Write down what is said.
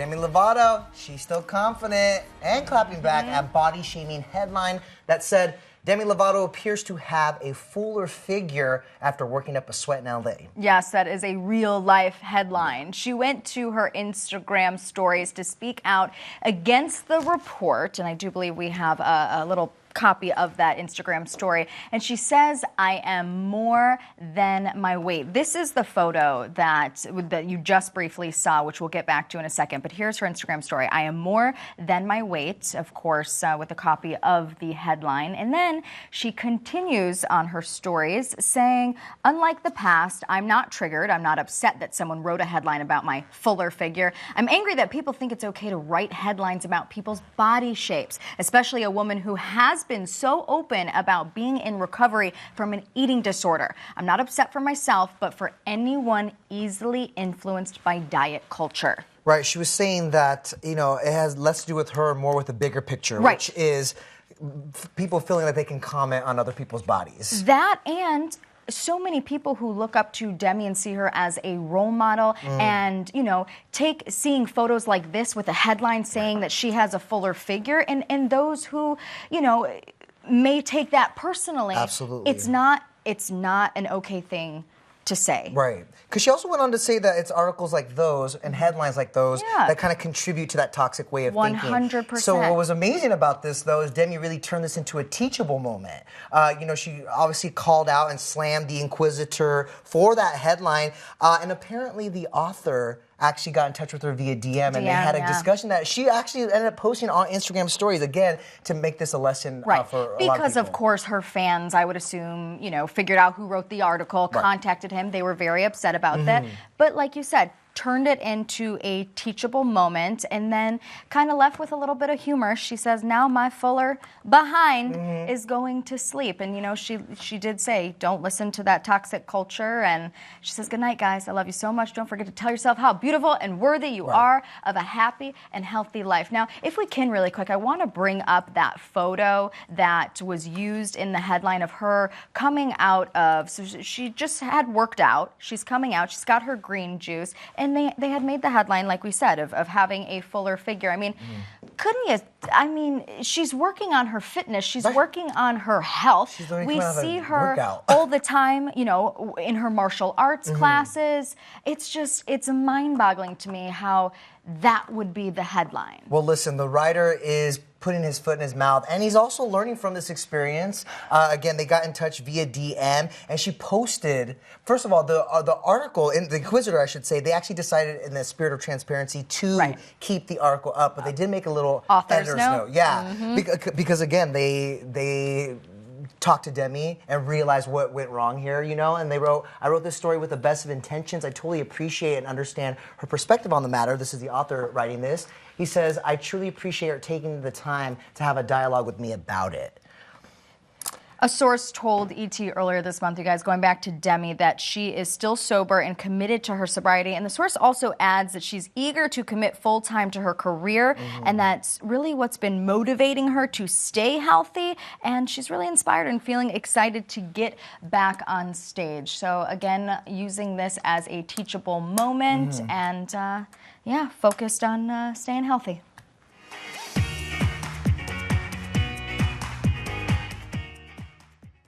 Demi Lovato, she's still confident and clapping back at body-shaming headline that said Demi Lovato appears to have a fuller figure after working up a sweat in LA. Yes, that is a real-life headline. She went to her Instagram stories to speak out against the report, and I do believe we have a little copy of that Instagram story. And she says, I am more than my weight. This is the photo that you just briefly saw, which we'll get back to in a second. But here's her Instagram story. I am more than my weight, of course, with a copy of the headline. And then she continues on her stories saying, unlike the past, I'm not triggered. I'm not upset that someone wrote a headline about my fuller figure. I'm angry that people think it's okay to write headlines about people's body shapes, especially a woman who has been so open about being in recovery from an eating disorder. I'm not upset for myself, but for anyone easily influenced by diet culture. Right. She was saying that, it has less to do with her, more with the bigger picture, right, which is people feeling that they can comment on other people's bodies. That and so many people who look up to Demi and see her as a role model and, seeing photos like this with a headline saying that she has a fuller figure and those who, may take that personally. Absolutely. It's not an okay thing to say. Right. Because she also went on to say that it's articles like those and headlines like those that kind of contribute to that toxic way of 100%. thinking. So what was amazing about this, though, is Demi really turned this into a teachable moment. She obviously called out and slammed the Inquisitor for that headline. And apparently the author actually got in touch with her via DM and they had a discussion that she actually ended up posting on Instagram stories, again, to make this a lesson for a lot of people. Because, of course, her fans, I would assume, figured out who wrote the article, contacted him. They were very upset about that. But like you said, turned it into a teachable moment and then kind of left with a little bit of humor. She says, now my fuller behind is going to sleep. And, she did say, don't listen to that toxic culture. And she says, good night, guys. I love you so much. Don't forget to tell yourself how beautiful and worthy you are of a happy and healthy life. Now, if we can really quick, I want to bring up that photo that was used in the headline of her coming out of, so she just had worked out. She's coming out. She's got her green juice. And they had made the headline, like we said, of having a fuller figure. I mean, couldn't you? I mean, she's working on her fitness. She's working on her health. We see her all the time, in her martial arts classes. It's mind-boggling to me how that would be the headline. Well, listen, the writer is putting his foot in his mouth, and he's also learning from this experience. Again, they got in touch via DM, and she posted, first of all, the article, in the Inquisitor, I should say, they actually decided in the spirit of transparency to keep the article up, but they did make a little author's note. Yeah, because again, they talked to Demi and realized what went wrong here, and I wrote this story with the best of intentions. I totally appreciate and understand her perspective on the matter. This is the author writing this. He says, I truly appreciate her taking the time to have a dialogue with me about it. A source told ET earlier this month, you guys, going back to Demi, that she is still sober and committed to her sobriety. And the source also adds that she's eager to commit full-time to her career, and that's really what's been motivating her to stay healthy. And she's really inspired and feeling excited to get back on stage. So, again, using this as a teachable moment and, focused on staying healthy.